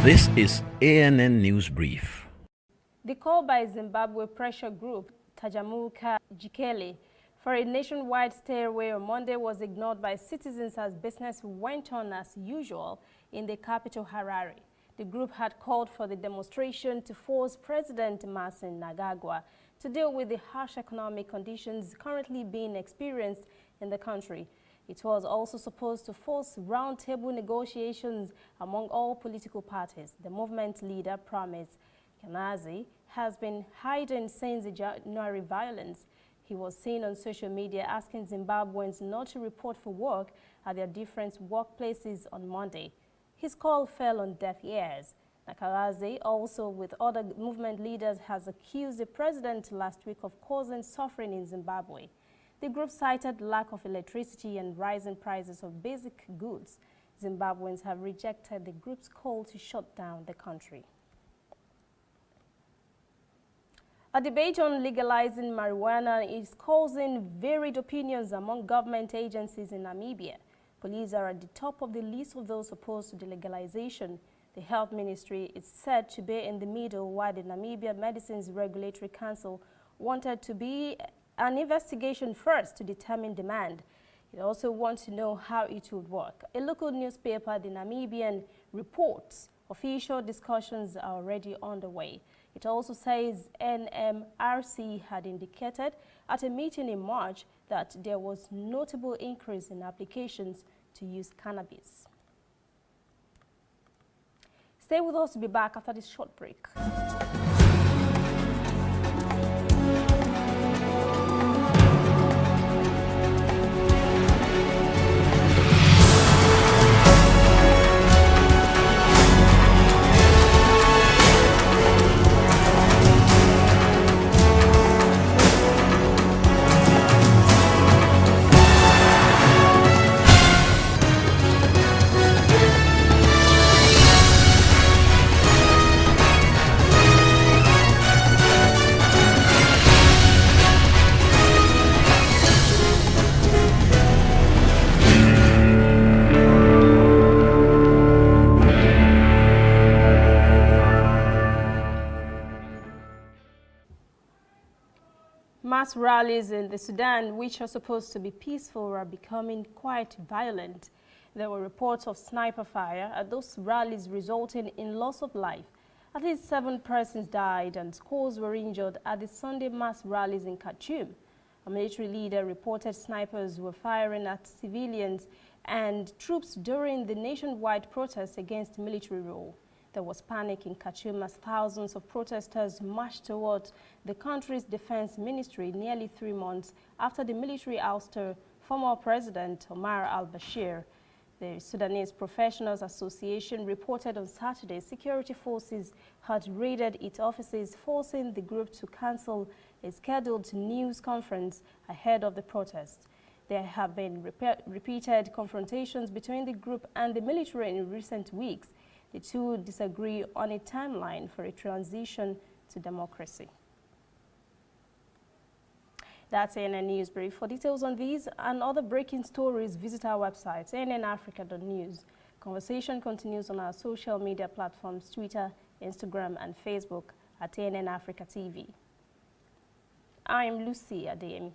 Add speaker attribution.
Speaker 1: This is ANN News Brief.
Speaker 2: The call by Zimbabwe pressure group Tajamuka Jikele for a nationwide stay away on Monday was ignored by citizens as business went on as usual in the capital Harare. The group had called for the demonstration to force President Emmerson Mnangagwa to deal with the harsh economic conditions currently being experienced in the country. It was also supposed to force roundtable negotiations among all political parties. The movement leader promised Kanazi has been hiding since the January violence. He was seen on social media asking Zimbabweans not to report for work at their different workplaces on Monday. His call fell on deaf ears. Nakalaze, also with other movement leaders, has accused the president last week of causing suffering in Zimbabwe. The group cited lack of electricity and rising prices of basic goods. Zimbabweans have rejected the group's call to shut down the country. A debate on legalizing marijuana is causing varied opinions among government agencies in Namibia. Police are at the top of the list of those opposed to the legalization. The Health Ministry is said to be in the middle, while the Namibia Medicines Regulatory Council wanted to be an investigation first to determine demand. It also wants to know how it would work. A local newspaper, the Namibian, reports official discussions are already underway. It also says NMRC had indicated at a meeting in March that there was notable increase in applications to use cannabis. Stay with us to be back after this short break. Mass rallies in the Sudan, which are supposed to be peaceful, are becoming quite violent. There were reports of sniper fire at those rallies, resulting in loss of life. At least 7 persons died and scores were injured at the Sunday mass rallies in Khartoum. A military leader reported snipers were firing at civilians and troops during the nationwide protest against military rule. There was panic in Khartoum as thousands of protesters marched towards the country's defense ministry nearly 3 months after the military ousted former President Omar al-Bashir. The Sudanese Professionals Association reported on Saturday security forces had raided its offices, forcing the group to cancel a scheduled news conference ahead of the protest. There have been repeated confrontations between the group and the military in recent weeks. The two disagree on a timeline for a transition to democracy. That's ANN News Brief. For details on these and other breaking stories, visit our website, annafrica.news. Conversation continues on our social media platforms, Twitter, Instagram, and Facebook at ANN Africa TV. I am Lucy Adeyemi.